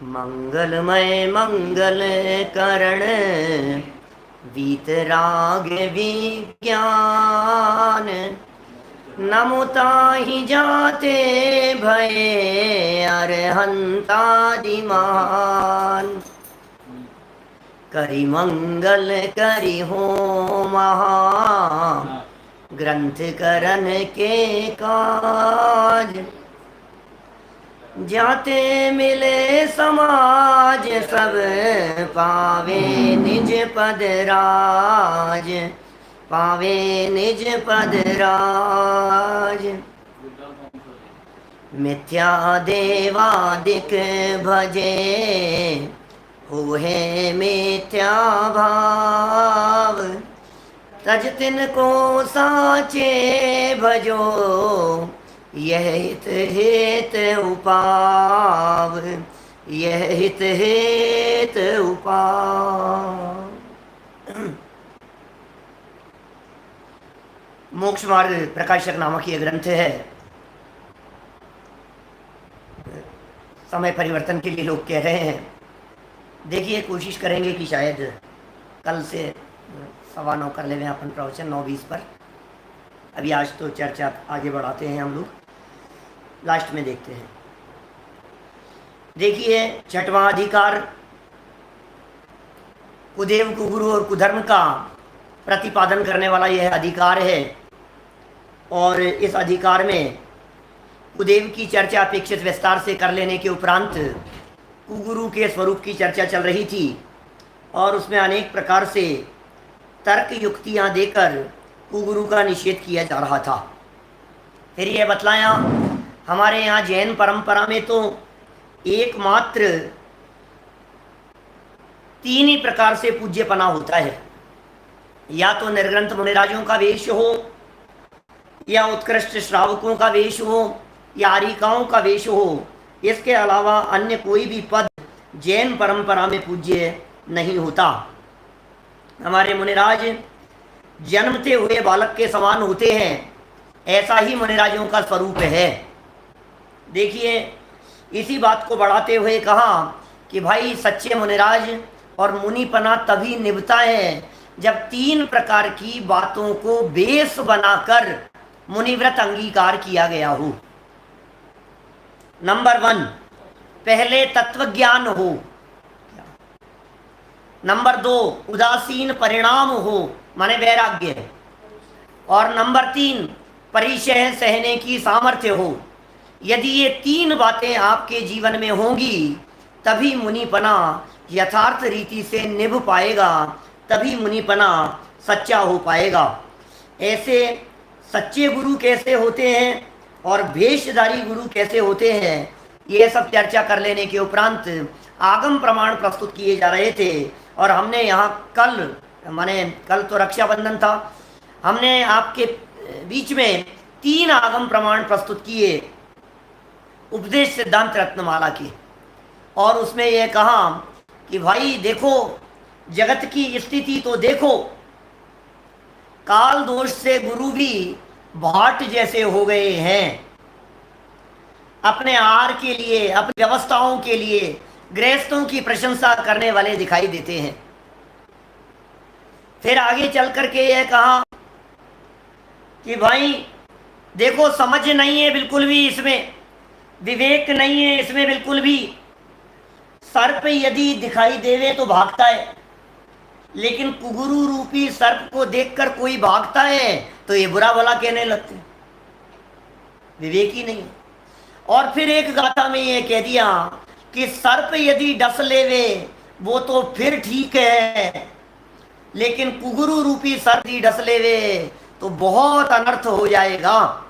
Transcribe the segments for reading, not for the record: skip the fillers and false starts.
मंगलमय मंगल करण वीतराग विज्ञान नमुताहि जाते भये अरहंतादि महान। करि मंगल करि हो महा ग्रंथ करन के काज। जाते मिले समाज सब पावे निज पद राज, पावे निज पद राज। मिथ्या देवादिक भजे हुए मिथ्या भाव। तज तिनको साचे भजो यह हित हित उपाव, यह हित हित उपाव। मोक्ष मार्ग प्रकाशक नामक ये ग्रंथ है। समय परिवर्तन के लिए लोग कह रहे हैं, देखिए कोशिश करेंगे कि शायद कल से 9:15 कर लेंगे अपन प्रवचन 9:20 पर। अभी आज तो चर्चा आगे बढ़ाते हैं हम लोग, लास्ट में देखते हैं। देखिए 6वां अधिकार कुदेव कुगुरु और कुधर्म का प्रतिपादन करने वाला यह अधिकार है। और इस अधिकार में कुदेव की चर्चा अपेक्षित विस्तार से कर लेने के उपरांत कुगुरु के स्वरूप की चर्चा चल रही थी और उसमें अनेक प्रकार से तर्क युक्तियां देकर कुगुरु का निषेध किया जा रहा था। फिर यह बतलाया, हमारे यहाँ जैन परंपरा में तो एकमात्र 3 ही प्रकार से पूज्यपना होता है, या तो निर्ग्रंथ मुनिराजों का वेश हो, या उत्कृष्ट श्रावकों का वेश हो, या आरिकाओं का वेश हो। इसके अलावा अन्य कोई भी पद जैन परंपरा में पूज्य नहीं होता। हमारे मुनिराज जन्मते हुए बालक के समान होते हैं, ऐसा ही मुनिराजों का स्वरूप है। देखिए इसी बात को बढ़ाते हुए कहा कि भाई सच्चे मुनिराज और मुनिपना तभी निभता है जब 3 प्रकार की बातों को बेस बनाकर मुनिव्रत अंगीकार किया गया हो। नंबर 1, पहले तत्व ज्ञान हो। नंबर 2, उदासीन परिणाम हो, माने वैराग्य। और नंबर 3, परिचय सहने की सामर्थ्य हो। यदि ये 3 बातें आपके जीवन में होंगी तभी मुनिपना यथार्थ रीति से निभ पाएगा, तभी मुनिपना सच्चा हो पाएगा। ऐसे सच्चे गुरु कैसे होते हैं और भेषधारी गुरु कैसे होते हैं, ये सब चर्चा कर लेने के उपरांत आगम प्रमाण प्रस्तुत किए जा रहे थे। और हमने यहाँ कल तो रक्षाबंधन था, हमने आपके बीच में 3 आगम प्रमाण प्रस्तुत किए उपदेश सिद्धांत रत्नमाला के। और उसमें यह कहा कि भाई देखो जगत की स्थिति तो देखो, काल दोष से गुरु भी भाट जैसे हो गए हैं। अपने आहार के लिए, अपनी व्यवस्थाओं के लिए गृहस्थों की प्रशंसा करने वाले दिखाई देते हैं। फिर आगे चल करके यह कहा कि भाई देखो समझ नहीं है बिल्कुल भी, इसमें विवेक नहीं है इसमें बिल्कुल भी। सर्प यदि दिखाई देवे तो भागता है, लेकिन कुगुरु रूपी सर्प को देखकर कोई भागता है तो ये बुरा भला कहने लगते, विवेक ही नहीं। और फिर एक गाथा में ये कह दिया कि सर्प यदि डस लेवे वो तो फिर ठीक है, लेकिन कुगुरु रूपी सर्प यदि डस लेवे तो बहुत अनर्थ हो जाएगा।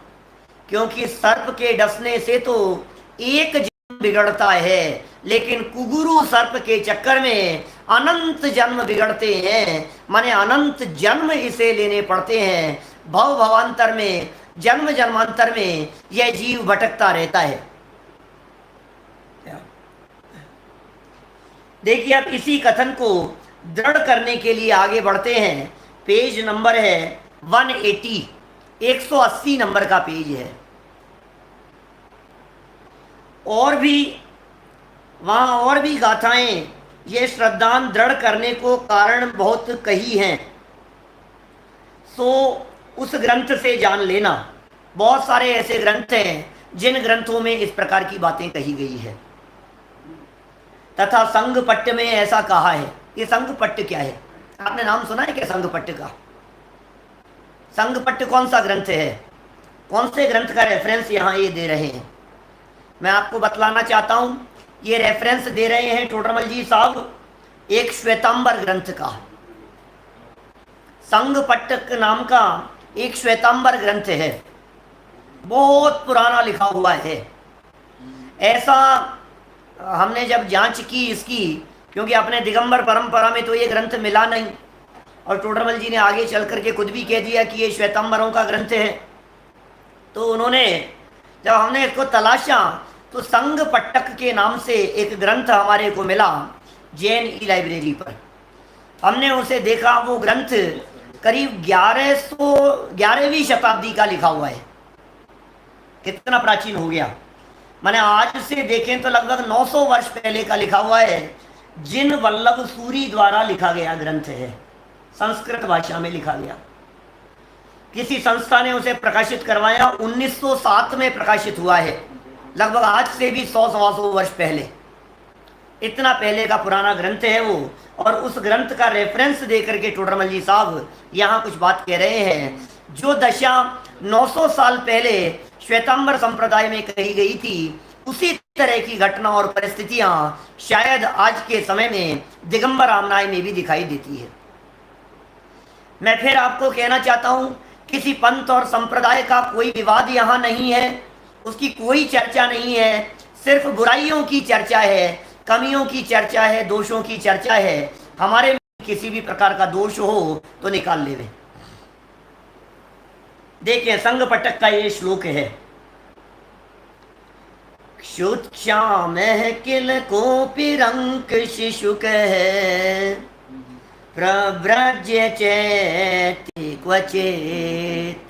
क्योंकि सर्प के डसने से तो एक जन्म बिगड़ता है, लेकिन कुगुरु सर्प के चक्कर में अनंत जन्म बिगड़ते हैं। माने अनंत जन्म इसे लेने पड़ते हैं। भव भवांतर में, जन्म जन्मांतर में यह जीव भटकता रहता है। देखिए अब इसी कथन को दृढ़ करने के लिए आगे बढ़ते हैं। पेज नंबर है 180, 180 नंबर का पेज है। और भी वहाँ और भी गाथाएं ये श्रद्धान दृढ़ करने को कारण बहुत कही हैं, सो उस ग्रंथ से जान लेना। बहुत सारे ऐसे ग्रंथ हैं जिन ग्रंथों में इस प्रकार की बातें कही गई है। तथा संघपट्ट में ऐसा कहा है। ये संघपट्ट क्या है? आपने नाम सुना है क्या संघपट्ट का? संघपट्ट कौन सा ग्रंथ है? कौन से ग्रंथ का रेफरेंस यहाँ ये दे रहे हैं? मैं आपको बतलाना चाहता हूँ, ये रेफरेंस दे रहे हैं टोडरमल जी साहब एक श्वेतांबर ग्रंथ का। संघपट्ट नाम का एक श्वेतांबर ग्रंथ है, बहुत पुराना लिखा हुआ है। ऐसा हमने जब जांच की इसकी, क्योंकि अपने दिगंबर परंपरा में तो ये ग्रंथ मिला नहीं, और टोडरमल जी ने आगे चल करके खुद भी कह दिया कि ये श्वेतांबरों का ग्रंथ है। तो उन्होंने जब हमने इसको तलाशा तो संघपट्टक के नाम से एक ग्रंथ हमारे को मिला जैन ई लाइब्रेरी पर। हमने उसे देखा, वो ग्रंथ करीब 11वीं शताब्दी का लिखा हुआ है। कितना प्राचीन हो गया, माने आज से देखें तो लगभग 900 वर्ष पहले का लिखा हुआ है। जिन वल्लभ सूरी द्वारा लिखा गया ग्रंथ है, संस्कृत भाषा में लिखा गया। किसी संस्था ने उसे प्रकाशित करवाया, 1907 में प्रकाशित हुआ है, लगभग आज से भी 100-125 वर्ष पहले। इतना पहले का पुराना ग्रंथ है वो। और उस ग्रंथ का रेफरेंस देकर के टोडरमल जी साहब यहाँ कुछ बात कह रहे हैं। जो दशा 900 साल पहले श्वेतांबर संप्रदाय में कही गई थी, उसी तरह की घटना और परिस्थितियां शायद आज के समय में दिगंबर रामनाय में भी दिखाई देती है। मैं फिर आपको कहना चाहता हूँ, किसी पंथ और संप्रदाय का कोई विवाद यहाँ नहीं है, उसकी कोई चर्चा नहीं है, सिर्फ बुराइयों की चर्चा है, कमियों की चर्चा है, दोषों की चर्चा है। हमारे में किसी भी प्रकार का दोष हो तो निकाल लेवे। देखिए संघपट्टक का ये श्लोक है। क्षुत्क्षाम किल कोपि रंक शिशु कह प्रव्रज्य चेति क्वचित।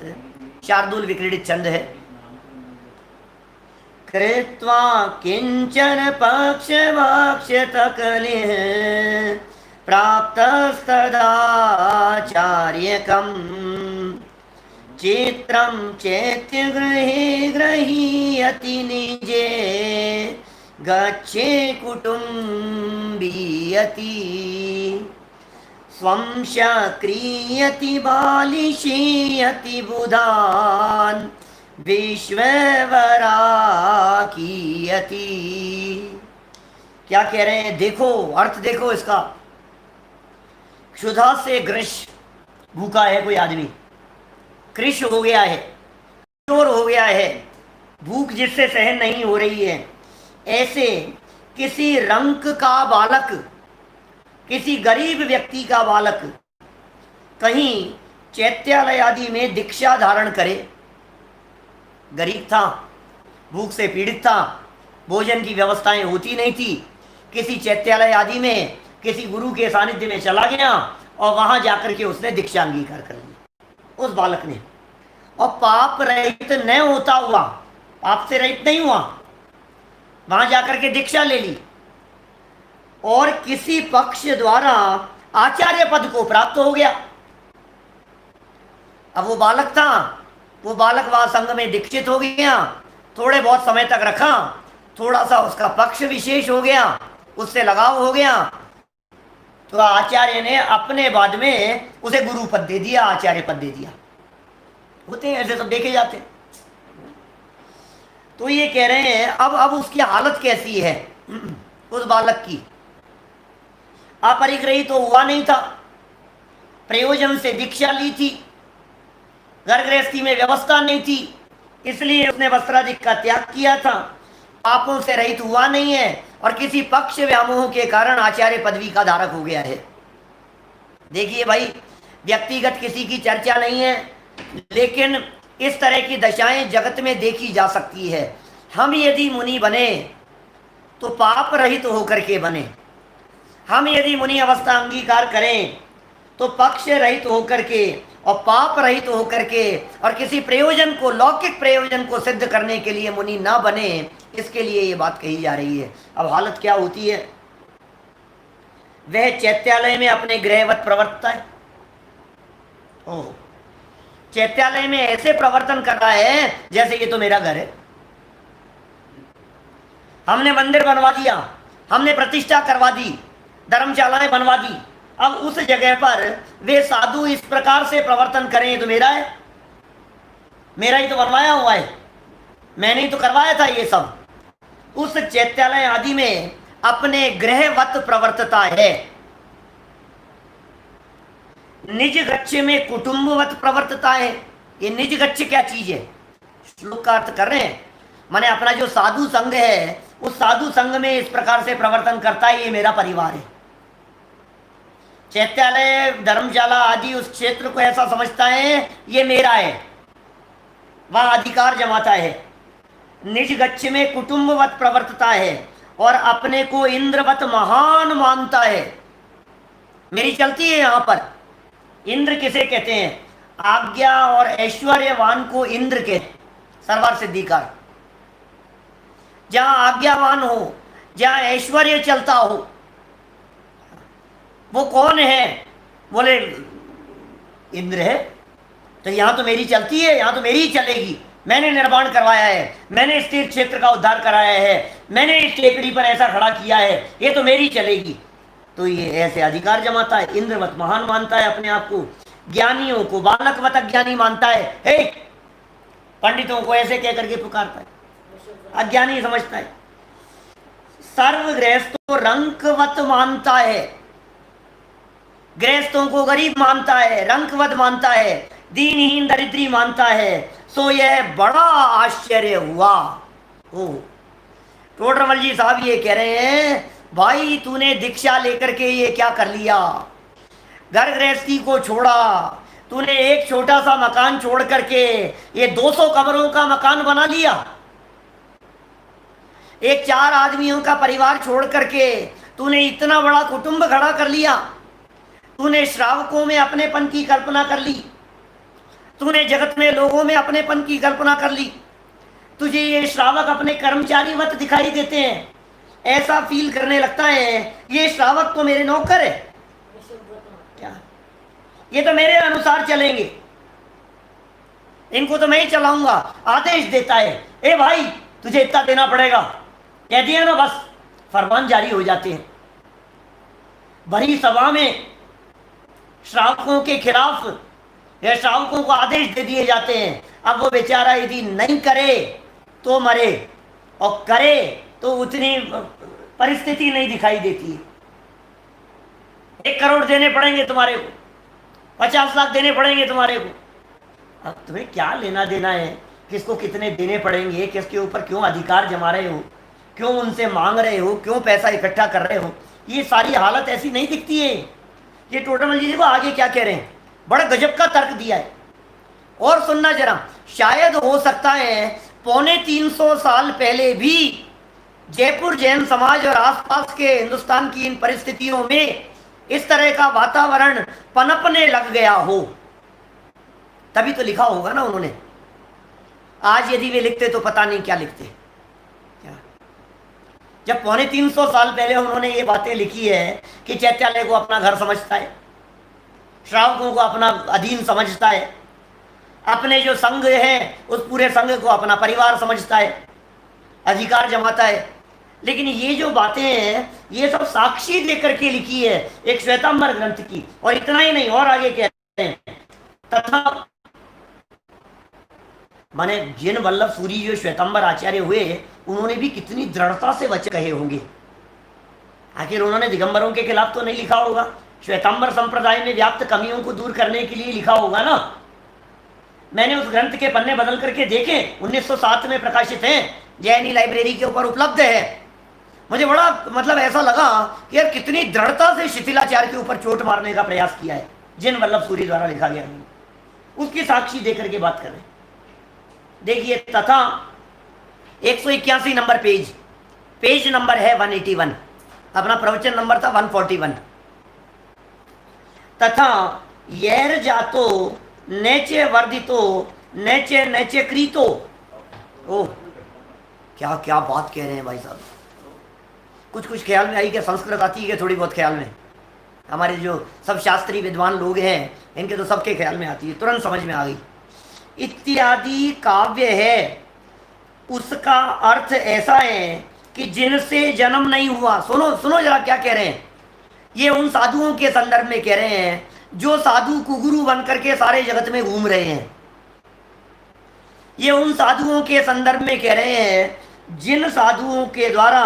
शार्दूल विक्रीडित छंद है। कृत्वा किंचन पक्षवाक्ष्यतकलिः प्राप्तस्तदाचार्यकम् चित्रं चेत्य गृहीयति निजे गच्छे कुटुम्बीयति स्वं क्रियति बालिशीयति बुधान् विश्ववराकीयति। क्या कह रहे हैं? देखो, अर्थ देखो इसका। क्षुधा से ग्रश, भूखा है कोई आदमी, कृश हो गया है, चोर हो गया है, भूख जिससे सहन नहीं हो रही है, ऐसे किसी रंक का बालक, किसी गरीब व्यक्ति का बालक कहीं चैत्यालय आदि में दीक्षा धारण करे। गरीब था, भूख से पीड़ित था, भोजन की व्यवस्थाएं होती नहीं थी, किसी चैत्यालय आदि में किसी गुरु के सानिध्य में चला गया और वहां जाकर के उसने दीक्षा अंगीकार कर ली उस बालक ने। और पाप रहित न होता हुआ, पाप से रहित नहीं हुआ, वहां जाकर के दीक्षा ले ली और किसी पक्ष द्वारा आचार्य पद को प्राप्त हो गया। अब वो बालक था, वो बालक वहां संघ में दीक्षित हो गया, थोड़े बहुत समय तक रखा, थोड़ा सा उसका पक्ष विशेष हो गया, उससे लगाव हो गया, तो आचार्य ने अपने बाद में उसे गुरु पद दे दिया, आचार्य पद दे दिया। होते हैं ऐसे, सब देखे जाते हैं। तो ये कह रहे हैं अब उसकी हालत कैसी है उस बालक की? अपरिग्रही तो हुआ नहीं था, प्रयोजन से दीक्षा ली थी, घर गृहस्थी में व्यवस्था नहीं थी, इसलिए उसने वस्त्रादि का त्याग किया था, पापों से रहित हुआ नहीं है और किसी पक्ष व्यामोह के कारण आचार्य पदवी का धारक हो गया है। देखिए भाई, व्यक्तिगत किसी की चर्चा नहीं है, लेकिन इस तरह की दशाएं जगत में देखी जा सकती है। हम यदि मुनि बने तो पाप रहित होकर के बने, हम यदि मुनि अवस्था अंगीकार करें तो पक्ष रहित होकर के और पाप रहित तो होकर के और किसी प्रयोजन को, लौकिक प्रयोजन को सिद्ध करने के लिए मुनि ना बने, इसके लिए ये बात कही जा रही है। अब हालत क्या होती है, वह चैत्यालय में अपने गृहवत प्रवर्तता है। ओह, चैत्यालय में ऐसे प्रवर्तन कर रहा है जैसे ये तो मेरा घर है। हमने मंदिर बनवा दिया, हमने प्रतिष्ठा करवा दी, धर्मशालाएं बनवा दी, अब उस जगह पर वे साधु इस प्रकार से प्रवर्तन करें तो मेरा है, मेरा ही तो बनवाया हुआ है, मैंने ही तो करवाया था ये सब। उस चैत्यालय आदि में अपने गृहवत प्रवर्तता है। निज गच्छ में कुटुंबवत प्रवर्तता है। ये निज गच्छ क्या चीज है, श्लोक का अर्थ कर रहे हैं, माने अपना जो साधु संघ है उस साधु संघ में इस प्रकार से प्रवर्तन करता है, ये मेरा परिवार है। चैत्यालय, धर्मशाला आदि उस क्षेत्र को ऐसा समझता है ये मेरा है, वह अधिकार जमाता है। निज गच्छ में कुटुंबवत प्रवर्तता है और अपने को इंद्रवत महान मानता है। मेरी चलती है यहां पर। इंद्र किसे कहते हैं, आज्ञा और ऐश्वर्यवान को इंद्र कहते हैं, सर्वर सिद्धिकार। जहां आज्ञावान हो, जहां ऐश्वर्य चलता हो, वो कौन है, बोले इंद्र है। तो यहां तो मेरी चलती है, यहां तो मेरी ही चलेगी, मैंने निर्माण करवाया है, मैंने इस तीर्थ क्षेत्र का उद्धार कराया है, मैंने इस टेकड़ी पर ऐसा खड़ा किया है, ये तो मेरी चलेगी। तो ये ऐसे अधिकार जमाता है, इंद्रवत महान मानता है अपने आप को। ज्ञानियों को बालकवत अज्ञानी मानता है, हे पंडितों को ऐसे कह करके पुकारता है, अज्ञानी समझता है। सर्व गृहस्थों रंकवत मानता है, गृहस्थों को गरीब मानता है, रंकवत मानता है, दीनहीन दरिद्री मानता है। सो यह बड़ा आश्चर्य हुआ। टोडरमल जी साहब ये कह रहे हैं, भाई तूने दीक्षा लेकर के ये क्या कर लिया, घर गृहस्थी को छोड़ा, तूने एक छोटा सा मकान छोड़ करके ये 200 कमरों का मकान बना लिया, एक 4 आदमियों का परिवार छोड़ करके तूने इतना बड़ा कुटुंब खड़ा कर लिया, तूने श्रावकों में अपनेपन की कल्पना कर ली, तूने जगत में लोगों में अपनेपन की कल्पना कर ली, तुझे ये श्रावक अपने कर्मचारी मत दिखाई देते हैं, ऐसा फील करने लगता है ये श्रावक तो मेरे नौकर है, क्या ये तो मेरे अनुसार चलेंगे, इनको तो मैं ही चलाऊंगा। आदेश देता है, ए भाई तुझे इतना देना पड़ेगा, कह दिया ना, बस फरमान जारी हो जाते हैं। भरी सभा में श्रावकों के खिलाफ या श्रावकों को आदेश दे दिए जाते हैं। अब वो बेचारा यदि नहीं करे तो मरे, और करे तो उतनी परिस्थिति नहीं दिखाई देती है। 1 करोड़ देने पड़ेंगे तुम्हारे को, 50 लाख देने पड़ेंगे तुम्हारे को। अब तुम्हें क्या लेना देना है, किसको कितने देने पड़ेंगे, किसके ऊपर क्यों अधिकार जमा रहे हो, क्यों उनसे मांग रहे हो, क्यों पैसा इकट्ठा कर रहे हो, ये सारी हालत ऐसी नहीं दिखती है। ये टोडरमल जी को आगे क्या कह रहे हैं, बड़ा गजब का तर्क दिया है। और सुनना जरा, शायद हो सकता है 350 साल पहले भी जयपुर जैन समाज और आसपास के हिंदुस्तान की इन परिस्थितियों में इस तरह का वातावरण पनपने लग गया हो, तभी तो लिखा होगा ना उन्होंने। आज यदि वे लिखते तो पता नहीं क्या लिखते। क्या जब 350 साल पहले उन्होंने ये बातें लिखी है कि चैत्यालय को अपना घर समझता है, श्रावकों को अपना अधीन समझता है, अपने जो संघ है उस पूरे संघ को अपना परिवार समझता है, अधिकार जमाता है, लेकिन ये जो बातें हैं ये सब साक्षी लेकर के लिखी है एक श्वेतांबर ग्रंथ की। और इतना ही नहीं, और आगे कहते हैं, तथा माने जिन वल्लभ सूरी जो श्वेतांबर आचार्य हुए उन्होंने भी कितनी दृढ़ता से वचन कहे होंगे। आखिर उन्होंने दिगंबरों के खिलाफ तो नहीं लिखा होगा, श्वेतांबर संप्रदाय में व्याप्त कमियों को दूर करने के लिए लिखा होगा ना। मैंने उस ग्रंथ के पन्ने बदल करके देखे, 1907 में प्रकाशित हैं, जैनी लाइब्रेरी के ऊपर उपलब्ध है। मुझे बड़ा मतलब ऐसा लगा कि यार कितनी दृढ़ता से शिथिलाचार्य के ऊपर चोट मारने का प्रयास किया है, जिन वल्लभ सूरी द्वारा लिखा गया, उसकी साक्षी देकर के बात कर रहे हैं। देखिए, तथा 181 नंबर पेज नंबर है 181, अपना प्रवचन नंबर था 141। तथा यर जातो नैचे वर्धितो नैचे नैचे क्रीतो। ओह, क्या क्या बात कह रहे हैं भाई साहब। कुछ कुछ ख्याल में आई क्या? संस्कृत आती है थोड़ी बहुत ख्याल में? हमारे जो सब शास्त्रीय विद्वान लोग हैं इनके तो सबके ख्याल में आती है, तुरंत समझ में आ गई। इत्यादि काव्य है, उसका अर्थ ऐसा है कि जिनसे जन्म नहीं हुआ। सुनो सुनो जरा क्या कह रहे हैं। ये उन साधुओं के संदर्भ में कह रहे हैं जो साधु कुगुरु बन करके सारे जगत में घूम रहे हैं। ये उन साधुओं के संदर्भ में कह रहे हैं जिन साधुओं के द्वारा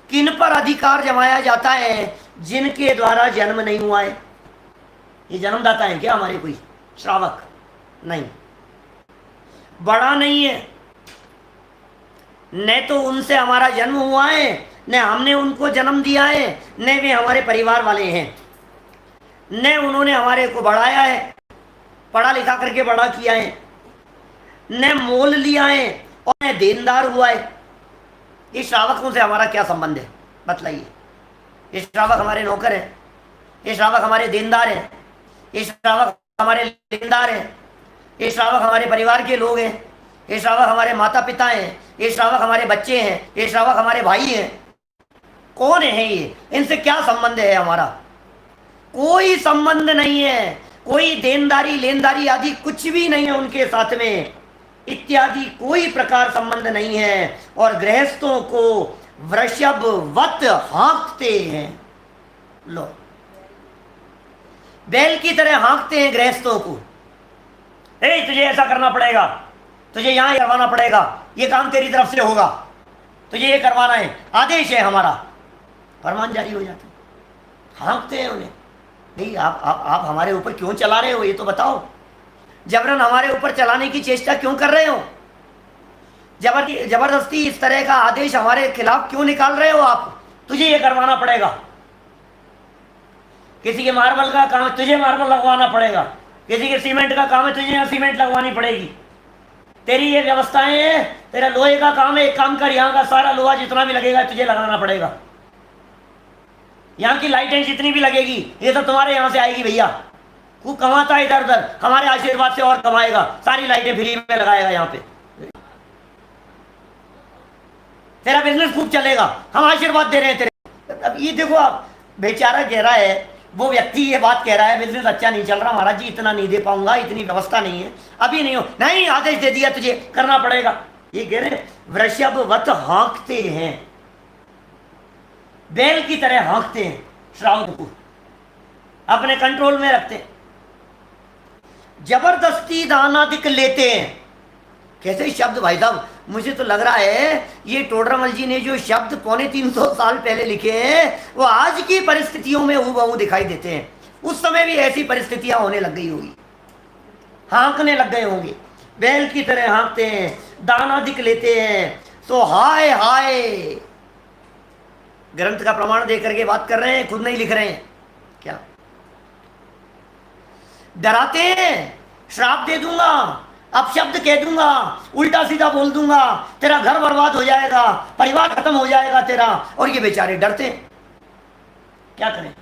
किन पर अधिकार जमाया जाता है, जिनके द्वारा जन्म नहीं हुआ है। ये जन्मदाता है क्या हमारे कोई श्रावक? नहीं, बड़ा नहीं है। न तो उनसे हमारा जन्म हुआ है, न हमने उनको जन्म दिया है, न वे हमारे परिवार वाले हैं, न उन्होंने हमारे को बढ़ाया है, पढ़ा लिखा करके बड़ा किया है, न मोल लिया है और न देनदार हुआ है। इस श्रावकों से हमारा क्या संबंध है बतलाइए? ये श्रावक हमारे नौकर हैं, ये श्रावक हमारे देनदार हैं, ये श्रावक हमारे लेनदार हैं, ये श्रावक हमारे परिवार के लोग हैं, ये श्रावक हमारे माता पिता हैं, ये श्रावक हमारे बच्चे हैं, ये श्रावक हमारे भाई हैं। कौन है ये? इनसे क्या संबंध है हमारा? कोई संबंध नहीं है, कोई देनदारी लेनदारी आदि कुछ भी नहीं है उनके साथ में, इत्यादि कोई प्रकार संबंध नहीं है। और गृहस्थों को वृषभवत हाँकते हैं। लो, बैल की तरह हाँकते हैं गृहस्थों को। तुझे ऐसा करना पड़ेगा, तुझे यहां करवाना पड़ेगा, ये काम तेरी तरफ से होगा, तुझे ये करवाना है, आदेश है हमारा, फरमान जारी हो जाता है। हाँकते हैं उन्हें। नहीं, आप हमारे ऊपर क्यों चला रहे हो ये तो बताओ। जबरन हमारे ऊपर चलाने की चेष्टा क्यों कर रहे हो? जबरदस्ती इस तरह का आदेश हमारे खिलाफ क्यों निकाल रहे हो आप? तुझे ये करवाना पड़ेगा। किसी के मार्बल का काम है, तुझे मार्बल लगवाना पड़ेगा। किसी के सीमेंट का काम है, तुझे यहाँ सीमेंट लगवानी पड़ेगी। तेरी ये व्यवस्थाएं हैं, तेरा लोहे का काम है, एक काम कर, यहाँ का सारा लोहा जितना भी लगेगा तुझे लगाना पड़ेगा। यहाँ की लाइटें जितनी भी लगेगी ये तो तुम्हारे यहाँ से आएगी भैया। खूब कमाता है इधर उधर, हमारे आशीर्वाद से और कमाएगा, सारी लाइटें फ्री में लगाएगा यहाँ पे, तेरा बिजनेस खूब चलेगा, हम आशीर्वाद दे रहे हैं तेरे। अब ये देखो, आप बेचारा कह रहा है, वो व्यक्ति ये बात कह रहा है बिजनेस अच्छा नहीं चल रहा महाराज जी, इतना नहीं दे पाऊंगा, इतनी व्यवस्था नहीं है, अभी नहीं हो, नहीं आदेश दे दिया तुझे करना पड़ेगा। ये कह रहे वृषभवत हाँकते हैं, बैल की तरह हाँकते हैं श्रावक को, अपने कंट्रोल में रखते हैं, जबरदस्ती दानादिक लेते हैं। कैसे शब्द भाई साहब, मुझे तो लग रहा है ये टोडरमल जी ने जो शब्द 350 साल पहले लिखे हैं वो आज की परिस्थितियों में हूबहू दिखाई देते हैं। उस समय भी ऐसी परिस्थितियां होने लग गई होगी, हाँकने लग गए होंगे, बैल की तरह हाँकते हैं, दानादिक लेते हैं। सो हाय हाय, ग्रंथ का प्रमाण दे करके बात कर रहे हैं, खुद नहीं लिख रहे हैं क्या? डराते हैं, श्राप दे दूंगा, अपशब्द कह दूंगा, उल्टा सीधा बोल दूंगा, तेरा घर बर्बाद हो जाएगा, परिवार खत्म हो जाएगा तेरा। और ये बेचारे डरते हैं, क्या करें?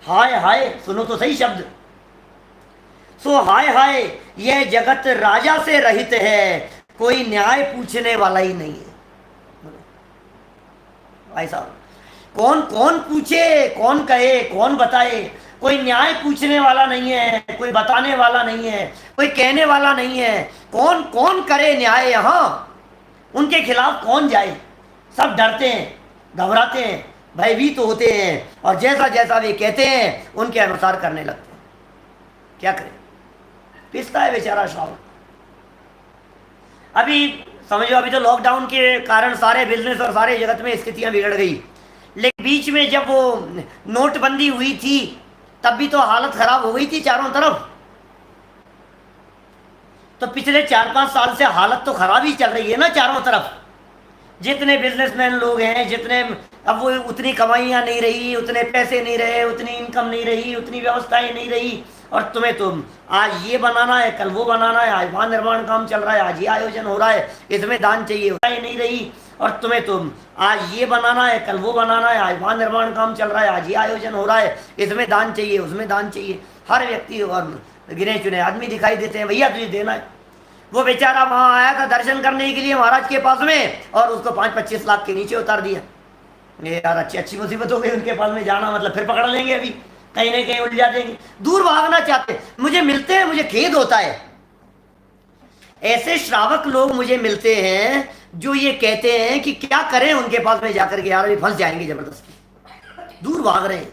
हाय हाय, सुनो तो सही शब्द। सो हाय हाय, यह जगत राजा से रहित है, कोई न्याय पूछने वाला ही नहीं है। भाई साहब, कौन कौन पूछे, कौन कहे, कौन बताए? कोई न्याय पूछने वाला नहीं है, कोई बताने वाला नहीं है, कोई कहने वाला नहीं है। कौन कौन करे न्याय? यहाँ उनके खिलाफ कौन जाए? सब डरते हैं, घबराते हैं, भयभीत तो होते हैं, और जैसा जैसा वे कहते हैं उनके अनुसार करने लगते हैं। क्या करें? पिसता है बेचारा श्रावक। अभी समझो, अभी तो लॉकडाउन के कारण सारे बिजनेस और सारे जगत में स्थितियां बिगड़ गई, लेकिन बीच में जब वो नोटबंदी हुई थी तब भी तो हालत खराब हो गई थी चारों तरफ। तो पिछले 4-5 साल से हालत तो खराब ही चल रही है ना चारों तरफ। जितने बिजनेसमैन लोग हैं, जितने, अब वो उतनी कमाइयाँ नहीं रही, उतने पैसे नहीं रहे, उतनी इनकम नहीं रही, उतनी व्यवस्थाएं नहीं रही, और तुम्हें तो आज ये बनाना है, कल वो बनाना है, आज वहाँ निर्माण काम चल रहा है, आज ये आयोजन हो रहा है, इसमें दान चाहिए, नहीं रही, और तुम्हें तो आज ये बनाना है, कल वो बनाना है, आज वहाँ निर्माण काम चल रहा है, आज ये आयोजन हो रहा है, इसमें दान चाहिए, उसमें दान चाहिए। हर व्यक्ति और तो गिने चुने आदमी दिखाई देते हैं, भैया तुझे देना है। वो बेचारा वहां आया था दर्शन करने के लिए महाराज के पास में, और उसको 5-25 लाख के नीचे उतार दिया। ये यार अच्छी अच्छी मुसीबत हो गई उनके पास में जाना, मतलब फिर पकड़ लेंगे, अभी कहीं ना कहीं उलझा देंगे, दूर भागना चाहते। मुझे मिलते हैं, मुझे खेद होता है, ऐसे श्रावक लोग मुझे मिलते हैं जो ये कहते हैं कि क्या करें उनके पास में जाकर के, यार अभी फंस जाएंगे जबरदस्ती, दूर भाग रहे हैं।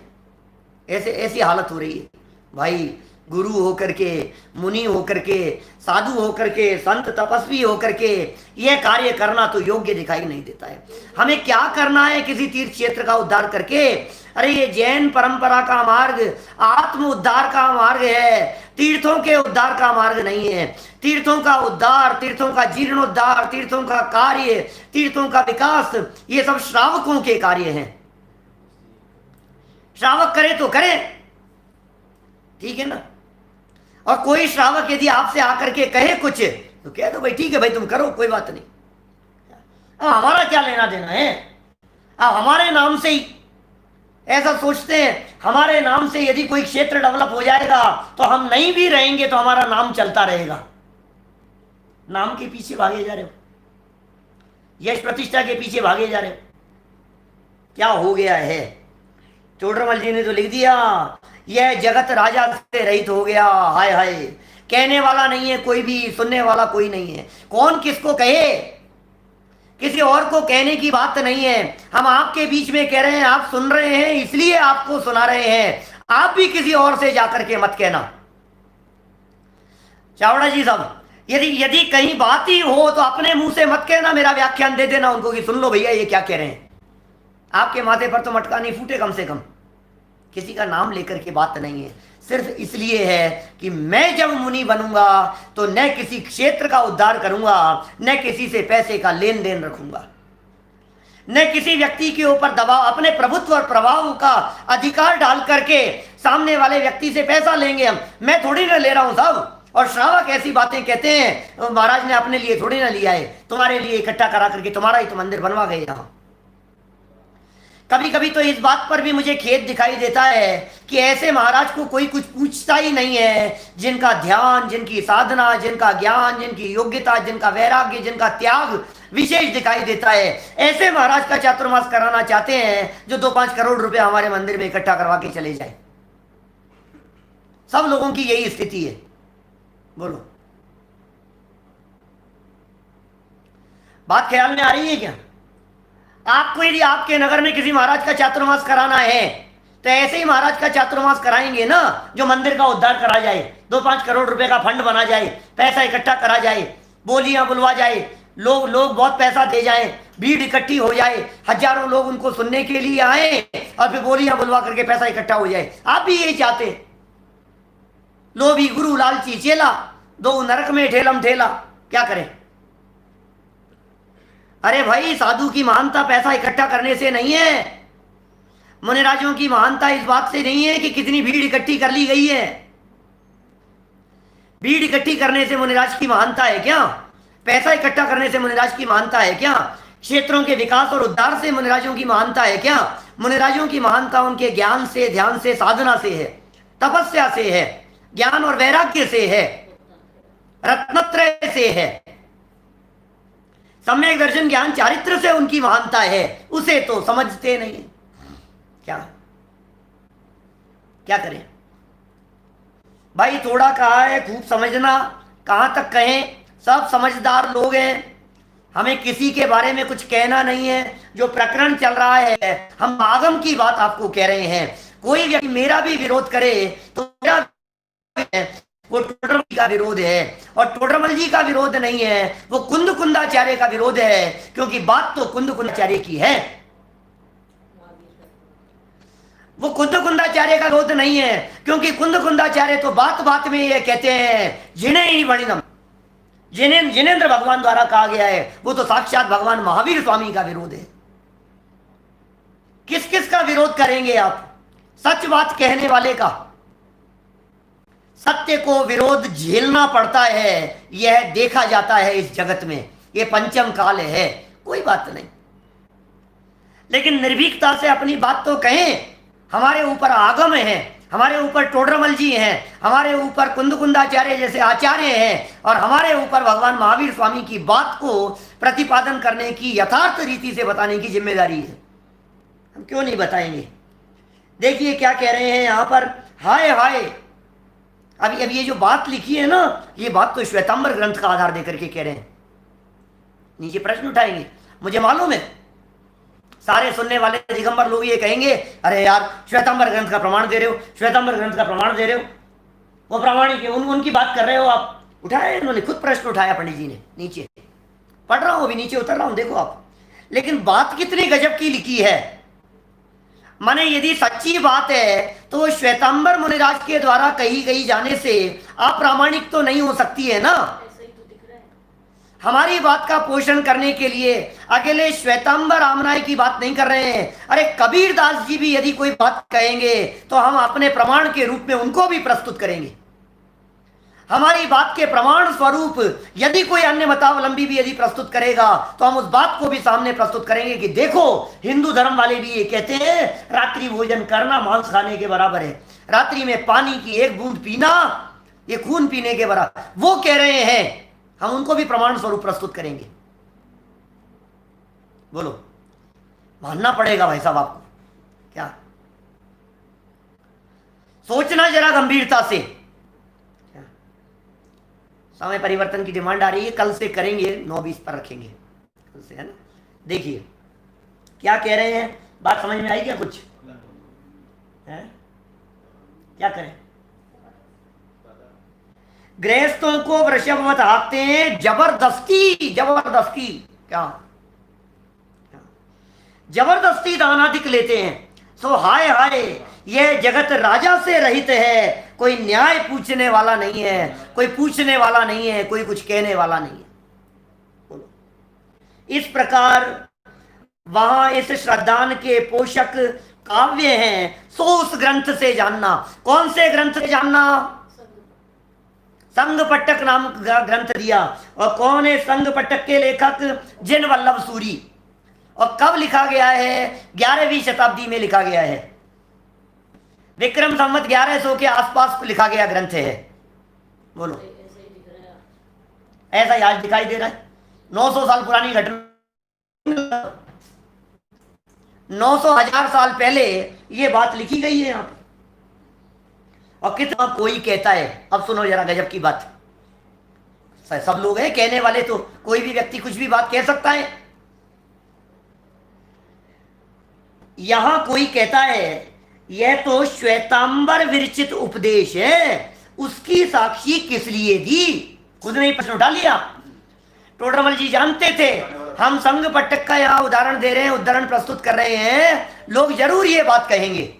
ऐसे ऐसी हालत हो रही है भाई। गुरु होकर के, मुनि होकर के, साधु होकर के, संत तपस्वी होकर के यह कार्य करना तो योग्य दिखाई नहीं देता है। हमें क्या करना है किसी तीर्थ क्षेत्र का उद्धार करके? अरे ये जैन परंपरा का मार्ग आत्म उद्धार का मार्ग है, तीर्थों के उद्धार का मार्ग नहीं है। तीर्थों का उद्धार, तीर्थों का जीर्णोद्धार, तीर्थों का कार्य, तीर्थों का विकास, ये सब श्रावकों के कार्य हैं। श्रावक करे तो करे, ठीक है ना। और कोई श्रावक यदि आपसे आकर के कहे कुछ तो कह दो भाई ठीक है भाई तुम करो, कोई बात नहीं, अब हमारा क्या लेना देना है। अब हमारे नाम से ही ऐसा सोचते हैं, हमारे नाम से यदि कोई क्षेत्र डेवलप हो जाएगा तो हम नहीं भी रहेंगे तो हमारा नाम चलता रहेगा। नाम के पीछे भागे जा रहे हो, यश प्रतिष्ठा के पीछे भागे जा रहे हो। क्या हो गया है? टोडरमल जी ने तो लिख दिया, यह जगत राजा से रहित हो गया। हाय हाय, कहने वाला नहीं है कोई भी, सुनने वाला कोई नहीं है। कौन किसको कहे? किसी और को कहने की बात नहीं है। हम आपके बीच में कह रहे हैं, आप सुन रहे हैं इसलिए आपको सुना रहे हैं। आप भी किसी और से जाकर के मत कहना। चावड़ा जी साहब, यदि कहीं बात ही हो तो अपने मुंह से मत कहना, मेरा व्याख्यान दे देना उनको कि सुन लो भैया ये क्या कह रहे हैं। आपके माथे पर तो मटका नहीं फूटे कम से कम। किसी का नाम लेकर के बात नहीं है, सिर्फ इसलिए है कि मैं जब मुनि बनूंगा तो न किसी क्षेत्र का उद्धार करूंगा, न किसी से पैसे का लेन देन रखूंगा, न किसी व्यक्ति के ऊपर दबाव, अपने प्रभुत्व और प्रभाव का अधिकार डाल करके सामने वाले व्यक्ति से पैसा लेंगे हम। मैं थोड़ी ना ले रहा हूं साहब। और श्रावक ऐसी बातें कहते हैं, महाराज ने अपने लिए थोड़ी ना लिया है, तुम्हारे लिए इकट्ठा करा करके तुम्हारा ही तो मंदिर बनवा गए यहां। कभी कभी तो इस बात पर भी मुझे खेद दिखाई देता है कि ऐसे महाराज को कोई कुछ पूछता ही नहीं है, जिनका ध्यान, जिनकी साधना, जिनका ज्ञान, जिनकी योग्यता, जिनका वैराग्य, जिनका त्याग विशेष दिखाई देता है। ऐसे महाराज का चातुर्मास कराना चाहते हैं जो 2-5 करोड़ रुपए हमारे मंदिर में इकट्ठा करवा के चले जाए। सब लोगों की यही स्थिति है। बोलो, बात ख्याल में आ रही है क्या? आपको यदि आपके नगर में किसी महाराज का चातुर्मास कराना है तो ऐसे ही महाराज का चातुर्मास कराएंगे ना जो मंदिर का उद्धार करा जाए, 2-5 करोड़ रुपए का फंड बना जाए, पैसा इकट्ठा करा जाए, बोलियां बुलवा जाए, लोग बहुत पैसा दे जाए, भीड़ इकट्ठी हो जाए, हजारों लोग उनको सुनने के लिए आए और फिर बोलियां बुलवा करके पैसा इकट्ठा हो जाए। आप भी यही चाहते? लोभी गुरु लालची चेला, दो नरक में ठेलम ठेला, क्या करें? अरे भाई, साधु की महानता पैसा इकट्ठा करने से नहीं है। मुनिराजों की महानता इस बात से नहीं है कि कितनी भीड़ इकट्ठी कर ली गई है। भीड़ इकट्ठी करने से मुनिराज की महानता है क्या? पैसा इकट्ठा करने से मुनिराज की महानता है क्या? क्षेत्रों के विकास और उद्धार से मुनिराजों की महानता है क्या? मुनिराजों की महानता उनके ज्ञान से, ध्यान से, साधना से है, तपस्या से है, ज्ञान और वैराग्य से है, रत्नत्रय से है, सम्यक दर्शन ज्ञान चारित्र से उनकी महानता है। उसे तो समझते नहीं। क्या क्या करें भाई? थोड़ा कहा है, खूब समझना, कहां तक कहें? सब समझदार लोग हैं, हमें किसी के बारे में कुछ कहना नहीं है। जो प्रकरण चल रहा है हम आगम की बात आपको कह रहे हैं। कोई व्यक्ति मेरा भी विरोध करे तो मेरा वो टोडरमल जी का विरोध है, और टोडरमल जी का विरोध नहीं है, वो कुंद कुंदाचार्य का विरोध है, क्योंकि बात तो कुंद कुंदाचार्य की है। वो कुंद कुंदाचार्य का विरोध नहीं है, क्योंकि कुंद कुंदाचार्य तो बात बात में ये कहते हैं जिन्हें ही वणिनम, जिनेंद्र भगवान द्वारा कहा गया है, वो तो साक्षात भगवान महावीर स्वामी का विरोध है। किस किस का विरोध करेंगे आप? सच बात कहने वाले का। सत्य को विरोध झेलना पड़ता है, यह देखा जाता है इस जगत में। यह पंचम काल है, कोई बात नहीं, लेकिन निर्भीकता से अपनी बात तो कहें। हमारे ऊपर आगम है, हमारे ऊपर टोडरमल जी हैं, हमारे ऊपर कुंदकुंदाचार्य जैसे आचार्य हैं, और हमारे ऊपर भगवान महावीर स्वामी की बात को प्रतिपादन करने की, यथार्थ रीति से बताने की जिम्मेदारी है। हम क्यों नहीं बताएंगे? देखिए क्या कह रहे हैं यहाँ पर, हाय हाय। अब ये जो बात लिखी है ना, ये बात तो श्वेतांबर ग्रंथ का आधार देकर के कह रहे हैं। नीचे प्रश्न उठाएंगे। मुझे मालूम है सारे सुनने वाले दिगंबर लोग ये कहेंगे, अरे यार श्वेतांबर ग्रंथ का प्रमाण दे रहे हो, श्वेतांबर ग्रंथ का प्रमाण दे रहे हो, वो प्रामाणिक है, उनकी बात कर रहे हो आप। उठाया इन्होंने, खुद प्रश्न उठाया पंडित जी ने। नीचे पढ़ रहा हूं, अभी नीचे उतर रहा हूं, देखो आप। लेकिन बात कितनी गजब की लिखी है। माने यदि सच्ची बात है तो वो श्वेतांबर मुनिराज के द्वारा कही गई जाने से अप्रामाणिक तो नहीं हो सकती है ना। हमारी बात का पोषण करने के लिए अकेले श्वेतांबर आमनाय की बात नहीं कर रहे हैं। अरे कबीरदास जी भी यदि कोई बात कहेंगे तो हम अपने प्रमाण के रूप में उनको भी प्रस्तुत करेंगे। हमारी बात के प्रमाण स्वरूप यदि कोई अन्य मतावलंबी भी यदि प्रस्तुत करेगा तो हम उस बात को भी सामने प्रस्तुत करेंगे कि देखो हिंदू धर्म वाले भी ये कहते हैं रात्रि भोजन करना मांस खाने के बराबर है, रात्रि में पानी की एक बूंद पीना ये खून पीने के बराबर। वो कह रहे हैं, हम उनको भी प्रमाण स्वरूप प्रस्तुत करेंगे। बोलो, मानना पड़ेगा भाई साहब आपको। क्या सोचना जरा गंभीरता से। क्या समय परिवर्तन की डिमांड आ रही है, कल से करेंगे, 9:20 पर रखेंगे कल से, है ना। देखिए क्या कह रहे हैं, बात समझ में आई क्या कुछ है? क्या करें? गृहस्थों को वृषभवत हाँकते हैं जबरदस्ती, जबरदस्ती। क्या जबरदस्ती दानाधिक लेते हैं। सो हाय हाय, यह जगत राजा से रहित है, कोई न्याय पूछने वाला नहीं है, कोई पूछने वाला नहीं है, कोई कुछ कहने वाला नहीं है। बोलो, इस प्रकार वहां इस श्रद्धान के पोषक काव्य हैं, सो उस ग्रंथ से जानना। कौन से ग्रंथ से जानना? संघ पट्टक नाम ग्रंथ दिया। और कौन है संघ पट्टक के लेखक? जिन वल्लभ सूरी। और कब लिखा गया है? 11वीं शताब्दी में लिखा गया है। विक्रम संवत 1100 के आसपास लिखा गया ग्रंथ है। बोलो, ऐसा ही आज दिखाई दे रहा है। 900 साल पुरानी घटना, 900,000 साल पहले ये बात लिखी गई है यहाँ पर। और कितना कोई कहता है, अब सुनो जरा गजब की बात। सब लोग हैं कहने वाले, तो कोई भी व्यक्ति कुछ भी बात कह सकता है। यहां कोई कहता है यह तो श्वेतांबर विरचित उपदेश है, उसकी साक्षी किस लिए दी? खुद ने प्रश्न उठा लिया। टोडरमल जी जानते थे हम संघ पट्टक का यहां उदाहरण दे रहे हैं, उदाहरण प्रस्तुत कर रहे हैं, लोग जरूर ये बात कहेंगे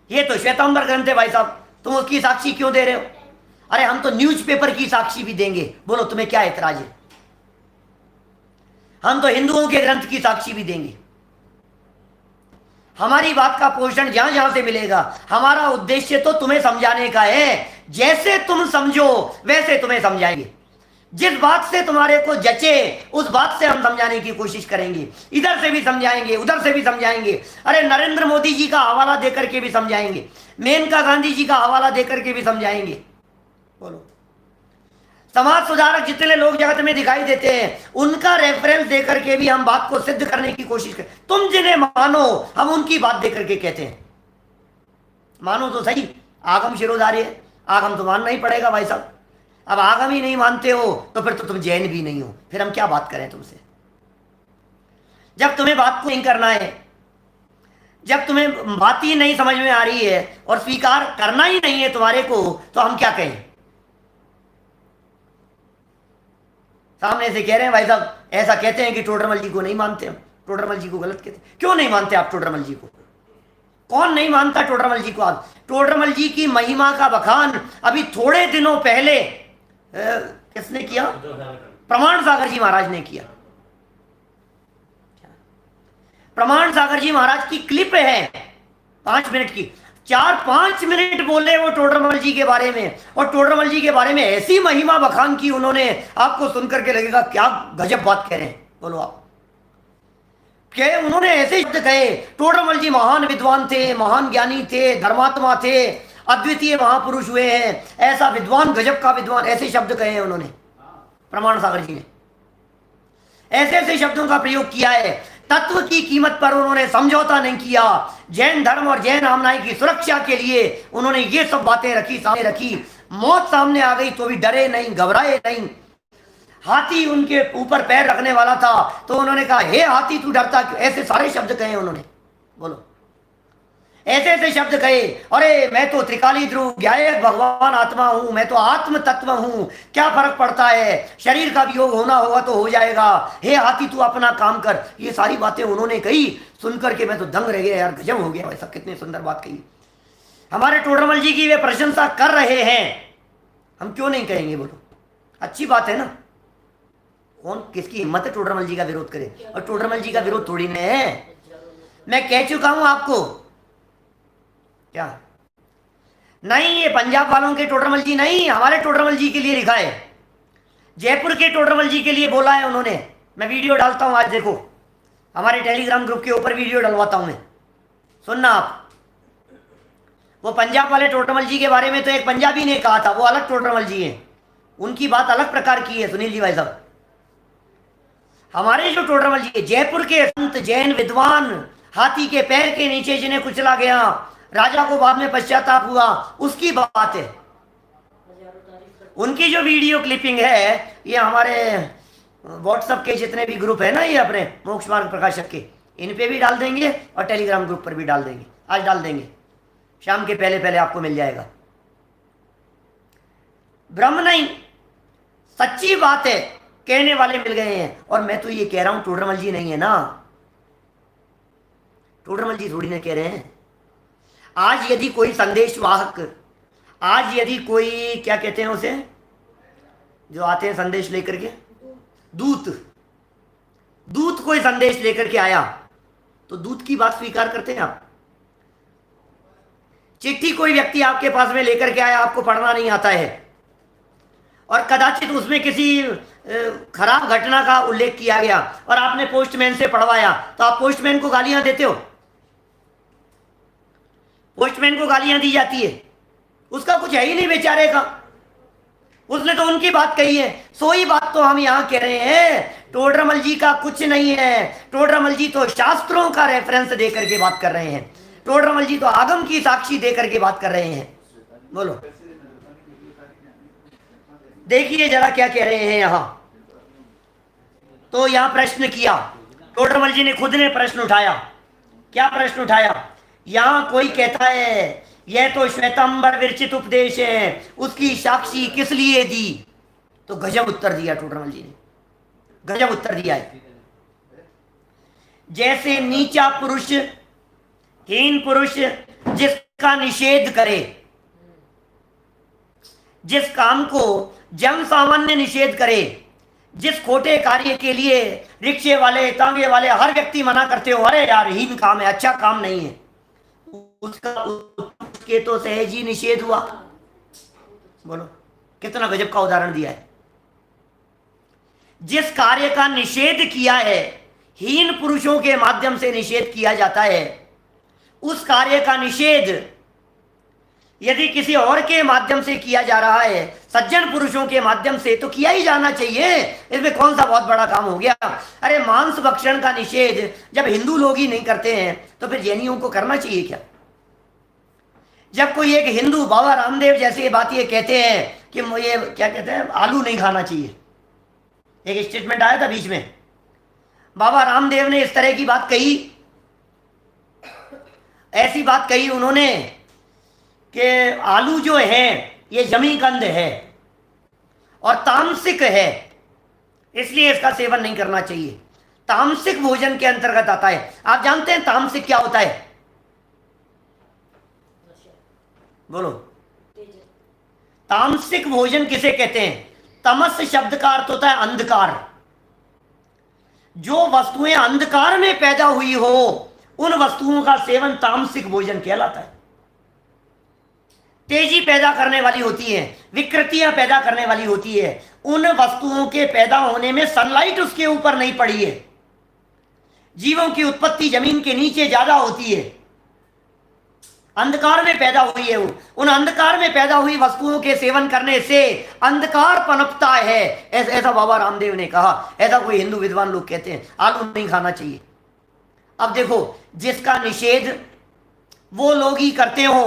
ये तो श्वेतांबर ग्रंथ है भाई साहब, तुम उसकी साक्षी क्यों दे रहे हो? अरे हम तो न्यूज़पेपर की साक्षी भी देंगे। बोलो तुम्हें क्या ऐतराज है? हम तो हिंदुओं के ग्रंथ की साक्षी भी देंगे। हमारी बात का पोषण जहां जहां से मिलेगा। हमारा उद्देश्य तो तुम्हें समझाने का है, जैसे तुम समझो वैसे तुम्हें समझाएंगे। जिस बात से तुम्हारे को जचे उस बात से हम समझाने की कोशिश करेंगे। इधर से भी समझाएंगे, उधर से भी समझाएंगे। अरे नरेंद्र मोदी जी का हवाला देकर के भी समझाएंगे, मेनका गांधी जी का हवाला देकर के भी समझाएंगे। बोलो, समाज सुधारक जितने लोग जगत में दिखाई देते हैं उनका रेफरेंस देकर के भी हम बात को सिद्ध करने की कोशिश करें। तुम जिन्हें मानो हम उनकी बात देकर के कहते हैं। मानो तो सही, आगम शिरोधार्य है, आगम तो मानना ही पड़ेगा भाई साहब। अब आगम ही नहीं मानते हो तो फिर तो तुम जैन भी नहीं हो, फिर हम क्या बात करें तुमसे? जब तुम्हें बात को नहीं करना है, जब तुम्हें बात ही नहीं समझ में आ रही है और स्वीकार करना ही नहीं है तुम्हारे को, तो हम क्या कहें? सामने से कह रहे हैं भाई साहब, ऐसा कहते हैं कि टोडरमल जी को नहीं मानते हम, टोडरमल जी को गलत कहते हैं। क्यों नहीं मानते आप टोडरमल जी को? कौन नहीं मानता टोडरमल जी को? आप टोडरमल जी की महिमा का बखान अभी थोड़े दिनों पहले किसने किया? प्रमाण सागर जी महाराज ने किया। प्रमाण सागर जी महाराज की क्लिप है 5 मिनट की, 4-5 मिनट बोले वो टोडरमल जी के बारे में, और टोडरमल जी के बारे में ऐसी महिमा बखान की उन्होंने, आपको सुनकर के लगेगा क्या गजब बात कह रहे हैं। बोलो आप, कहे, उन्होंने ऐसे शब्द कहे, टोडरमल जी महान विद्वान थे, महान ज्ञानी थे, धर्मात्मा थे, अद्वितीय महापुरुष हुए हैं, ऐसा विद्वान, गजब का विद्वान, ऐसे शब्द कहे हैं उन्होंने, प्रमाण सागर जी ने ऐसे ऐसे शब्दों का प्रयोग किया है। तत्व की कीमत पर उन्होंने समझौता नहीं किया। जैन धर्म और जैन आमनाई की सुरक्षा के लिए उन्होंने ये सब बातें सामने रखी। मौत सामने आ गई तो भी डरे नहीं, घबराए नहीं। हाथी उनके ऊपर पैर रखने वाला था तो उन्होंने कहा, हे हाथी तू डरता क्यों? ऐसे सारे शब्द कहे उन्होंने। बोलो, ऐसे ऐसे शब्द कहे, अरे मैं तो त्रिकाली ध्रुव ज्ञायक भगवान आत्मा हूं, मैं तो आत्म तत्व हूं, क्या फर्क पड़ता है, शरीर का वियोग होना होगा तो हो जाएगा, हे हाथी तू अपना काम कर। ये सारी बातें उन्होंने कही, सुनकर के मैं तो दंग रह गया यार, गजब हो गया, ऐसा कितनी सुंदर बात कही। हमारे टोडरमल जी की वे प्रशंसा कर रहे हैं, हम क्यों नहीं कहेंगे? बोलो, अच्छी बात है ना। कौन, किसकी हिम्मत है टोडरमल जी का विरोध करे? और टोडरमल जी का विरोध थोड़ी न है, मैं कह चुका हूं आपको। क्या नहीं, ये पंजाब वालों के टोडरमल जी नहीं, हमारे टोडरमल जी के लिए लिखा है, जयपुर के टोडरमल जी के लिए बोला है उन्होंने। मैं वीडियो डालता हूं, आज देखो, हमारे टेलीग्राम ग्रुप के ऊपर वीडियो डलवाता हूं मैं, सुनना आप। वो पंजाब वाले टोडरमल जी के बारे में तो एक पंजाबी ने कहा था, वो अलग टोडरमल जी हैं, उनकी बात अलग प्रकार की है सुनील जी भाई साहब। हमारे जो टोडरमल जी है, जयपुर के संत जैन विद्वान, हाथी के पैर के नीचे जिन्हें कुचला गया, राजा को बाद में पश्चाताप हुआ, उसकी बात है। उनकी जो वीडियो क्लिपिंग है, ये हमारे व्हाट्सएप के जितने भी ग्रुप है ना, ये अपने मोक्ष मार्ग प्रकाशक के, इन पे भी डाल देंगे और टेलीग्राम ग्रुप पर भी डाल देंगे, आज डाल देंगे, शाम के पहले पहले आपको मिल जाएगा। ब्रह्म नहीं, सच्ची बात है, कहने वाले मिल गए हैं। और मैं तो ये कह रहा हूं, टोडरमल जी नहीं है ना, टोडरमल जी थोड़ी ना कह रहे हैं। आज यदि कोई संदेश वाहक, आज यदि कोई, क्या कहते हैं उसे, जो आते हैं संदेश लेकर के, दूत, दूत कोई संदेश लेकर के आया तो दूत की बात स्वीकार करते हैं आप? चिट्ठी कोई व्यक्ति आपके पास में लेकर के आया, आपको पढ़ना नहीं आता है, और कदाचित उसमें किसी खराब घटना का उल्लेख किया गया और आपने पोस्टमैन से पढ़वाया, तो आप पोस्टमैन को गालियां देते हो? पोस्टमैन को गालियां दी जाती है, उसका कुछ है ही नहीं बेचारे का, उसने तो उनकी बात कही है। सोई बात तो हम यहां कह रहे हैं, टोडरमल जी का कुछ नहीं है, टोडरमल जी तो शास्त्रों का रेफरेंस देकर के बात कर रहे हैं, टोडरमल जी तो आगम की साक्षी देकर के बात कर रहे हैं। बोलो, देखिए जरा क्या कह रहे हैं यहां। तो यहां प्रश्न किया, टोडरमल जी ने खुद ने प्रश्न उठाया। क्या प्रश्न उठाया? यहां कोई कहता है यह तो श्वेतांबर विरचित उपदेश है, उसकी साक्षी किस लिए दी? तो गजब उत्तर दिया टोडरमल जी ने, गजब उत्तर दिया है। जैसे नीचा पुरुष, हीन पुरुष जिसका निषेध करे, जिस काम को जन सामान्य निषेध करे, जिस खोटे कार्य के लिए रिक्शे वाले, तांगे वाले, हर व्यक्ति मना करते हो, अरे यार हीन काम है, अच्छा काम नहीं है, उसका उसके तो सहज ही निषेध हुआ। बोलो, कितना गजब का उदाहरण दिया है। जिस कार्य का निषेध किया है, हीन पुरुषों के माध्यम से निषेध किया जाता है, उस कार्य का निषेध यदि किसी और के माध्यम से किया जा रहा है, सज्जन पुरुषों के माध्यम से, तो किया ही जाना चाहिए, इसमें कौन सा बहुत बड़ा काम हो गया? अरे मांस भक्षण का निषेध जब हिंदू लोग ही नहीं करते हैं तो फिर जैनियों को करना चाहिए क्या? जब कोई एक हिंदू, बाबा रामदेव जैसे ये बात ये कहते हैं कि ये क्या कहते हैं, आलू नहीं खाना चाहिए, एक स्टेटमेंट आया था बीच में, बाबा रामदेव ने इस तरह की बात कही, ऐसी बात कही उन्होंने कि आलू जो है ये जमीकंद है और तामसिक है, इसलिए इसका सेवन नहीं करना चाहिए, तामसिक भोजन के अंतर्गत आता है। आप जानते हैं तामसिक क्या होता है? बोलो, तामसिक भोजन किसे कहते हैं? तमस शब्द का अर्थ होता है अंधकार। जो वस्तुएं अंधकार में पैदा हुई हो, उन वस्तुओं का सेवन तामसिक भोजन कहलाता है। तेजी पैदा करने वाली होती है, विकृतियां पैदा करने वाली होती है, उन वस्तुओं के पैदा होने में सनलाइट उसके ऊपर नहीं पड़ी है, जीवों की उत्पत्ति जमीन के नीचे ज्यादा होती है, अंधकार में पैदा हुई है वो, उन अंधकार में पैदा हुई वस्तुओं के सेवन करने से अंधकार पनपता है, ऐसा बाबा रामदेव ने कहा। ऐसा कोई हिंदू विद्वान लोग कहते हैं आलू नहीं खाना चाहिए। अब देखो, जिसका निषेध वो लोग ही करते हो,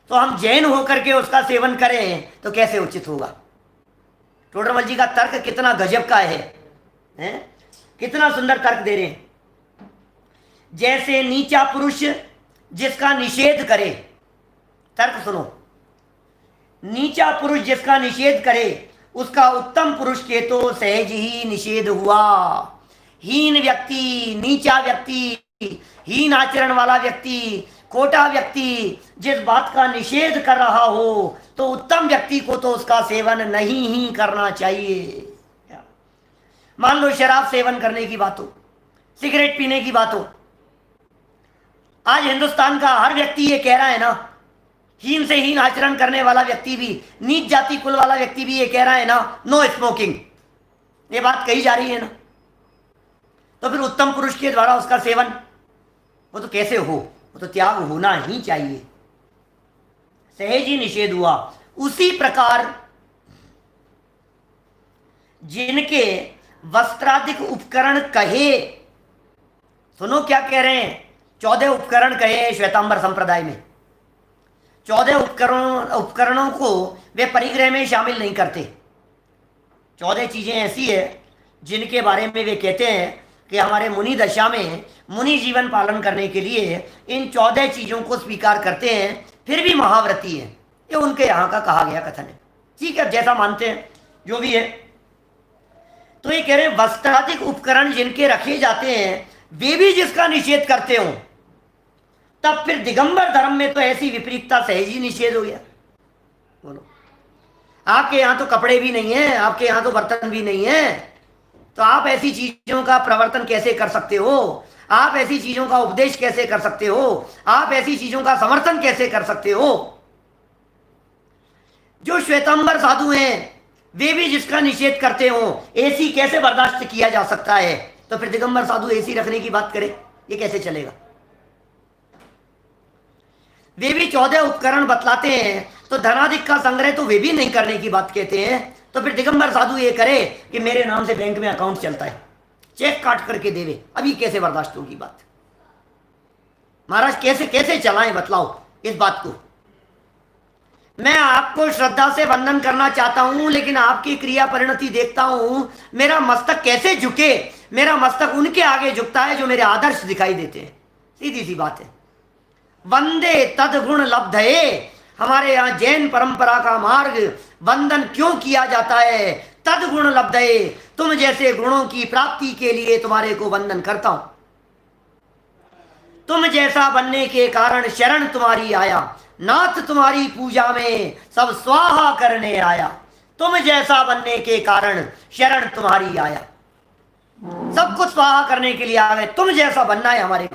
तो हम जैन होकर के उसका सेवन करें तो कैसे उचित होगा। टोडरमल जी का तर्क कितना गजब का है? कितना सुंदर तर्क दे रहे हैं। जैसे नीचा पुरुष जिसका निषेध करे, तर्क सुनो, नीचा पुरुष जिसका निषेध करे उसका उत्तम पुरुष के तो सहज ही निषेध हुआ। हीन व्यक्ति, नीचा व्यक्ति, हीन आचरण वाला व्यक्ति, खोटा व्यक्ति जिस बात का निषेध कर रहा हो तो उत्तम व्यक्ति को तो उसका सेवन नहीं ही करना चाहिए। मान लो शराब सेवन करने की बात हो, सिगरेट पीने की बात हो, आज हिंदुस्तान का हर व्यक्ति ये कह रहा है ना, हीन से हीन आचरण करने वाला व्यक्ति भी, नीच जाति कुल वाला व्यक्ति भी ये कह रहा है ना, नो स्मोकिंग, ये बात कही जा रही है ना। तो फिर उत्तम पुरुष के द्वारा उसका सेवन वो तो कैसे हो, वो तो त्याग होना ही चाहिए, सहज ही निषेध हुआ। उसी प्रकार जिनके वस्त्रादिक उपकरण कहे, सुनो क्या कह रहे हैं, 14 उपकरण कहे श्वेतांबर संप्रदाय में। 14 उपकरणों को वे परिग्रह में शामिल नहीं करते। 14 चीजें ऐसी है जिनके बारे में वे कहते हैं कि हमारे मुनि दशा में मुनि जीवन पालन करने के लिए इन 14 चीजों को स्वीकार करते हैं, फिर भी महाव्रती है। ये उनके यहाँ का कहा गया कथन है। ठीक है, जैसा मानते हैं, जो भी है। तो ये कह रहे हैं वस्त्रादिक उपकरण जिनके रखे जाते हैं वे भी जिसका निषेध करते हो, तब फिर दिगंबर धर्म में तो ऐसी विपरीतता सहज ही निषेध हो गया। बोलो, आपके यहाँ तो कपड़े भी नहीं है, आपके यहाँ तो बर्तन भी नहीं है, तो आप ऐसी चीजों का प्रवर्तन कैसे कर सकते हो? आप ऐसी चीजों का उपदेश कैसे कर सकते हो? आप ऐसी चीजों का समर्थन कैसे कर सकते हो? जो श्वेतांबर साधु हैं वे भी जिसका निषेध करते हो, एसी कैसे बर्दाश्त किया जा सकता है? तो फिर दिगंबर साधु एसी रखने की बात करे, ये कैसे चलेगा? वे भी 14 उपकरण बतलाते हैं, तो धनाधिक का संग्रह तो वे भी नहीं करने की बात कहते हैं। तो फिर दिगंबर साधु ये करे कि मेरे नाम से बैंक में अकाउंट चलता है, चेक काट करके देवे, अभी कैसे बर्दाश्त होगी बात? महाराज कैसे कैसे चलाएं, बतलाओ इस बात को। मैं आपको श्रद्धा से वंदन करना चाहता हूं, लेकिन आपकी क्रिया परिणति देखता हूं, मेरा मस्तक कैसे झुके? मेरा मस्तक उनके आगे झुकता है जो मेरे आदर्श दिखाई देते हैं। सीधी सी बात है। वंदे तदगुण लब्धये, हमारे यहाँ जैन परंपरा का मार्ग वंदन क्यों किया जाता है? तदगुण लब्धये, तुम जैसे गुणों की प्राप्ति के लिए तुम्हारे को वंदन करता हूं। तुम जैसा बनने के कारण शरण तुम्हारी आया, नाथ तुम्हारी पूजा में सब स्वाहा करने आया। तुम जैसा बनने के कारण शरण तुम्हारी आया, सब कुछ स्वाहा करने के लिए आ गए। तुम जैसा बनना है हमारे।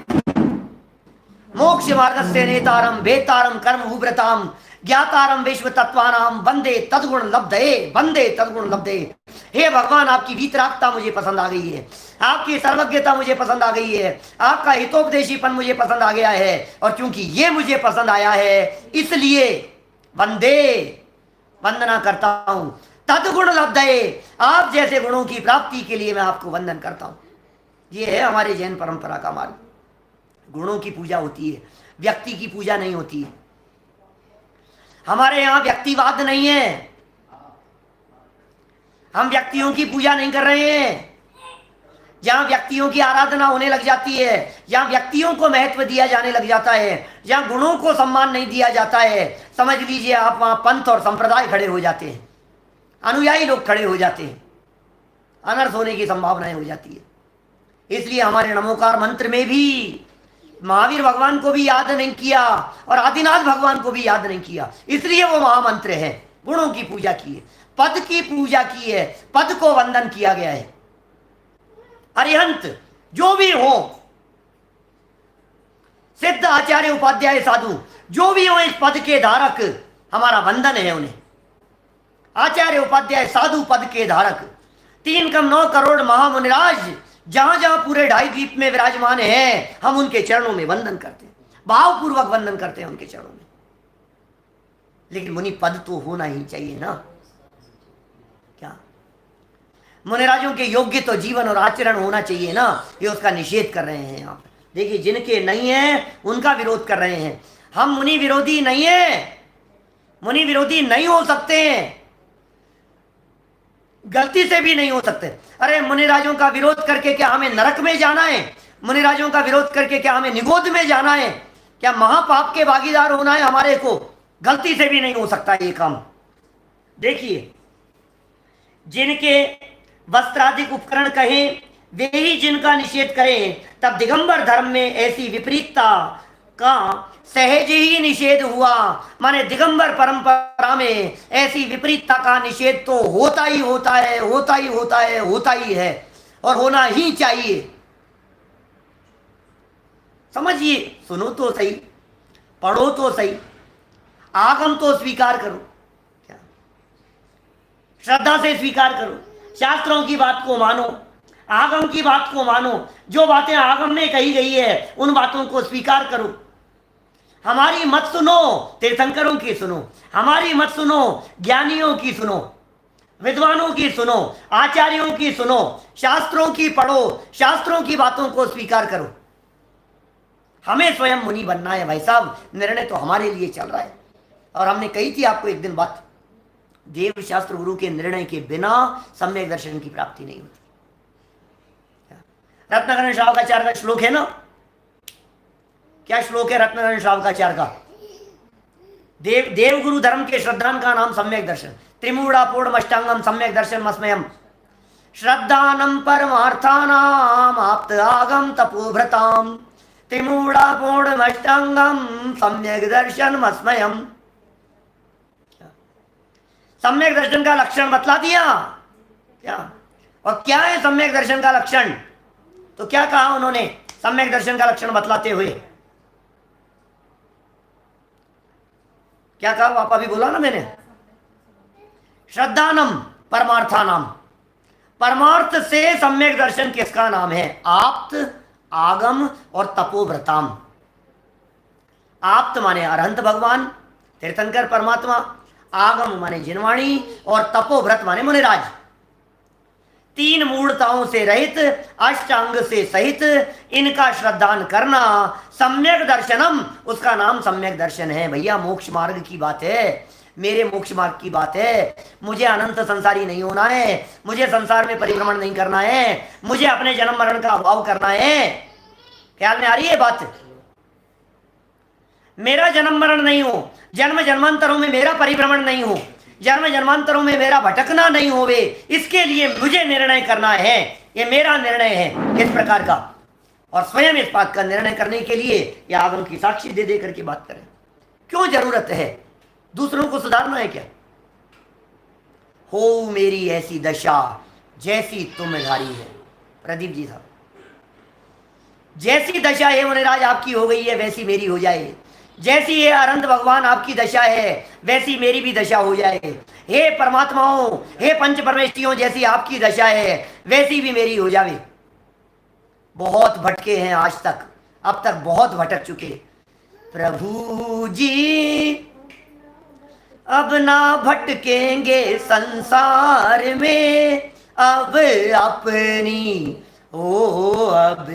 मोक्ष मार्गस्य नेतारम वेतारम कर्म उब्रताम ज्ञातारम विश्व तत्वानाम वंदे तद्गुण लब्धये, वंदे तद्गुण लब्धये। हे भगवान, आपकी वीतरागता मुझे पसंद आ गई है, आपकी सर्वज्ञता मुझे पसंद आ गई है, आपका हितोपदेशीपन मुझे पसंद आ गया है, और चूंकि ये मुझे पसंद आया है इसलिए वंदे, वंदना करता हूं। तद्गुण लब्धये, आप जैसे गुणों की प्राप्ति के लिए मैं आपको वंदन करता हूं। ये है हमारे जैन परंपरा का मार्ग। गुणों की पूजा होती है, व्यक्ति की पूजा नहीं होती है। हमारे यहां व्यक्तिवाद नहीं है, हम व्यक्तियों की पूजा नहीं कर रहे हैं। जहां व्यक्तियों की आराधना होने लग जाती है, जहां व्यक्तियों को महत्व दिया जाने लग जाता है, जहां गुणों को सम्मान नहीं दिया जाता है, समझ लीजिए आप वहां पंथ और संप्रदाय खड़े हो जाते हैं, अनुयायी लोग खड़े हो जाते हैं, अनर्थ होने की संभावनाएं हो जाती है। इसलिए हमारे नमोकार मंत्र में भी महावीर भगवान को भी याद नहीं किया और आदिनाथ भगवान को भी याद नहीं किया, इसलिए वो महामंत्र है। गुणों की पूजा की है, पद की पूजा की है, पद को वंदन किया गया है। अरिहंत जो भी हो, सिद्ध आचार्य उपाध्याय साधु जो भी हो, इस पद के धारक, हमारा वंदन है उन्हें। आचार्य उपाध्याय साधु पद के धारक, 3 कम 9 करोड़ महामुनिराज जहां जहां पूरे 2.5 द्वीप में विराजमान है, हम उनके चरणों में वंदन करते हैं, भावपूर्वक वंदन करते हैं उनके चरणों में। लेकिन मुनि पद तो होना ही चाहिए ना। क्या मुनिराजों के योग्य तो जीवन और आचरण होना चाहिए ना। ये उसका निषेध कर रहे हैं यहाँ पर। देखिए, जिनके नहीं है उनका विरोध कर रहे हैं। हम मुनि विरोधी नहीं है, मुनि विरोधी नहीं हो सकते हैं, गलती से भी नहीं हो सकते। अरे मुनिराजों का विरोध करके क्या हमें नरक में जाना है? मुनिराजों का विरोध करके क्या हमें निगोद में जाना है? क्या महापाप के भागीदार होना है हमारे को? गलती से भी नहीं हो सकता ये काम। देखिए, जिनके वस्त्राधिक उपकरण कहें वे ही जिनका निषेध करें, तब दिगंबर धर्म में ऐसी विपरीतता का सहज ही निषेध हुआ। माने दिगंबर परंपरा में ऐसी विपरीतता का निषेध तो होता ही होता है, होता ही होता है, होता ही है, और होना ही चाहिए। समझिए, सुनो तो सही, पढ़ो तो सही, आगम तो स्वीकार करो, क्या श्रद्धा से स्वीकार करो, शास्त्रों की बात को मानो, आगम की बात को मानो। जो बातें आगम में कही गई है उन बातों को स्वीकार करो। हमारी मत सुनो, तीर्थंकरों की सुनो, हमारी मत सुनो, ज्ञानियों की सुनो, विद्वानों की सुनो, आचार्यों की सुनो, शास्त्रों की पढ़ो, शास्त्रों की बातों को स्वीकार करो। हमें स्वयं मुनि बनना है भाई साहब, निर्णय तो हमारे लिए चल रहा है। और हमने कही थी आपको एक दिन बात, देव शास्त्र गुरु के निर्णय के बिना सम्यक दर्शन की प्राप्ति नहीं होती। रत्नाकरण श्रावकाचार्य का श्लोक है ना, क्या श्लोक है रत्नाकरण श्रावकाचार्य का? देव गुरु धर्म के श्रद्धान का नाम सम्यक दर्शन। त्रिमूढ़ा पूर्ण अष्टांगम सम्यक दर्शन मस्मयम, श्रद्धानम परमार्थानाम आप्त आगम तपोभृताम, त्रिमूढ़ा पूर्ण अष्टांगम सम्यक दर्शन मस्मयम। सम्यक दर्शन का लक्षण बतला दिया क्या? और क्या है सम्यक दर्शन का लक्षण? तो क्या कहा उन्होंने सम्यक दर्शन का लक्षण बतलाते हुए? क्या कहा? पापा भी बोला ना मैंने, श्रद्धानम परमार्थानाम। परमार्थ से सम्यक दर्शन किसका नाम है? आप्त, आगम और तपोव्रताम। आप्त माने अरहंत भगवान तीर्थंकर परमात्मा, आगम माने जिनवाणी, और तपोव्रत माने मुनिराज। तीन मूढ़ताओं से रहित, अष्टांग से सहित इनका श्रद्धान करना सम्यक दर्शनम, उसका नाम सम्यक दर्शन है। भैया मोक्ष मार्ग की बात है, मेरे मोक्ष मार्ग की बात है। मुझे अनंत संसारी नहीं होना है, मुझे संसार में परिभ्रमण नहीं करना है, मुझे अपने जन्म मरण का अभाव करना है। ख्याल में आ रही है बात? मेरा जन्म मरण नहीं हो, जन्म जन्मांतरों में मेरा परिभ्रमण नहीं हो, जन्म जन्मांतरों में मेरा भटकना नहीं होवे, इसके लिए मुझे निर्णय करना है। ये मेरा निर्णय है इस प्रकार का। और स्वयं इस बात का निर्णय करने के लिए ये आगम की साक्षी दे दे करके बात करें। क्यों जरूरत है? दूसरों को सुधारना है क्या? हो मेरी ऐसी दशा जैसी तुम्हारी है। प्रदीप जी साहब, जैसी दशा है मुनिराज आपकी हो गई है वैसी मेरी हो जाए, जैसी ये अनंत भगवान आपकी दशा है वैसी मेरी भी दशा हो जाए। हे परमात्माओं, हे पंच परमेष्टियों, जैसी आपकी दशा है वैसी भी मेरी हो जावे। बहुत भटके हैं आज तक, अब तक बहुत भटक चुके। प्रभु जी अब ना भटकेंगे संसार में, अब अपनी अब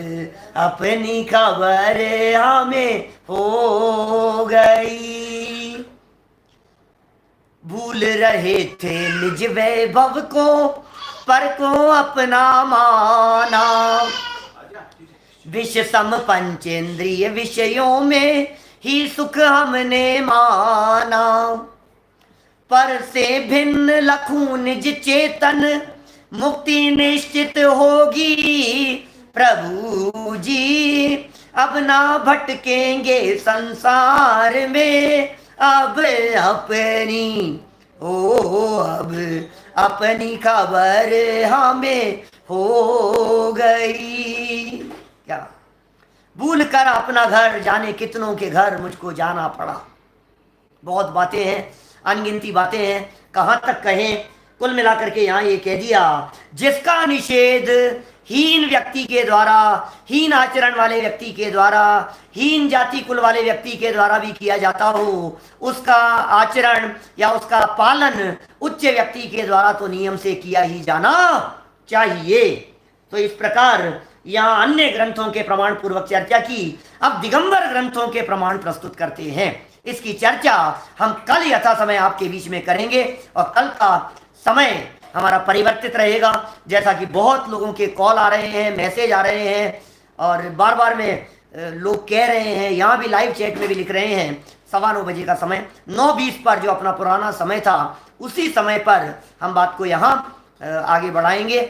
अपनी खबर हमें हो गई। भूल रहे थे निज वैभव को, पर को अपना माना। विष सम पंचेंद्रिय विषयों में ही सुख हमने माना। पर से भिन्न लखूं निज चेतन, मुक्ति निश्चित होगी। प्रभु जी अब ना भटकेंगे संसार में, अब अपनी अब अपनी खबर हमें हो गई। क्या भूल कर अपना घर, जाने कितनों के घर मुझको जाना पड़ा। बहुत बातें हैं, अनगिनती बातें हैं, कहाँ तक कहें। कुल मिलाकर के यहाँ ये कह दिया, जिसका निषेध हीन व्यक्ति के द्वारा, हीन आचरण वाले व्यक्ति के द्वारा, हीन जाति कुल वाले व्यक्ति के द्वारा भी किया जाता हो, उसका आचरण या उसका पालन उच्च व्यक्ति के द्वारा तो नियम से किया ही जाना चाहिए। तो इस प्रकार यहाँ अन्य ग्रंथों के प्रमाण पूर्वक चर्चा की। अब दिगंबर ग्रंथों के प्रमाण प्रस्तुत करते हैं। इसकी चर्चा हम कल यथा समय आपके बीच में करेंगे, और कल का समय हमारा परिवर्तित रहेगा। जैसा कि बहुत लोगों के कॉल आ रहे हैं, मैसेज आ रहे हैं, और बार बार में लोग कह रहे हैं, यहाँ भी लाइव चैट में भी लिख रहे हैं, 9:15 बजे का समय, 9:20 पर जो अपना पुराना समय था उसी समय पर हम बात को यहाँ आगे बढ़ाएंगे।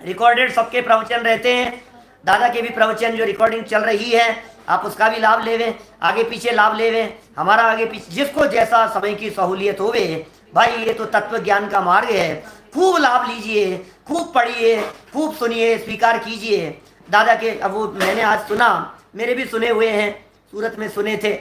रिकॉर्डेड सबके प्रवचन रहते हैं, दादा के भी प्रवचन जो रिकॉर्डिंग चल रही है आप उसका भी लाभ लेवें, आगे पीछे लाभ लेवें, हमारा आगे पीछे जिसको जैसा समय की सहूलियत होवे। भाई ये तो तत्व ज्ञान का मार्ग है, खूब लाभ लीजिए, खूब पढ़िए, खूब सुनिए, स्वीकार कीजिए। दादा के अब वो मैंने आज सुना, मेरे भी सुने हुए हैं, सूरत में सुने थे,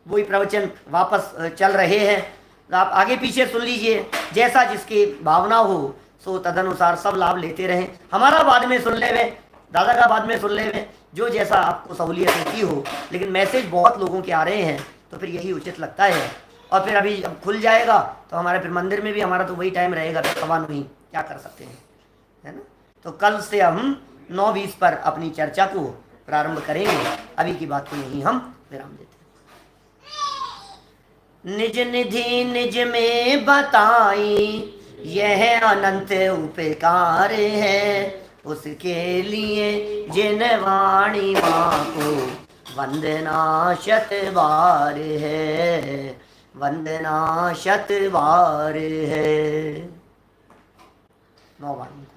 वही प्रवचन वापस चल रहे हैं। तो आप आगे पीछे सुन लीजिए, जैसा जिसकी भावना हो सो तदनुसार सब लाभ लेते रहें। हमारा बाद में सुन लेवे, दादा का बाद में सुन लेवे, जो जैसा आपको सहूलियत होती हो। लेकिन मैसेज बहुत लोगों के आ रहे हैं तो फिर यही उचित लगता है। और फिर अभी अब खुल जाएगा तो हमारे फिर मंदिर में भी हमारा तो वही टाइम रहेगा, तो 9:15 क्या कर सकते हैं, है ना। तो कल से हम 9:20 पर अपनी चर्चा को प्रारंभ करेंगे। अभी की बात को यहीं हम विराम देते हैं। निज निधि निज में बताई यह अनंत उपकार है, उसके लिए जिन वाणी माँ को वंदना शत बार है, वंदना शत बार है। 9:12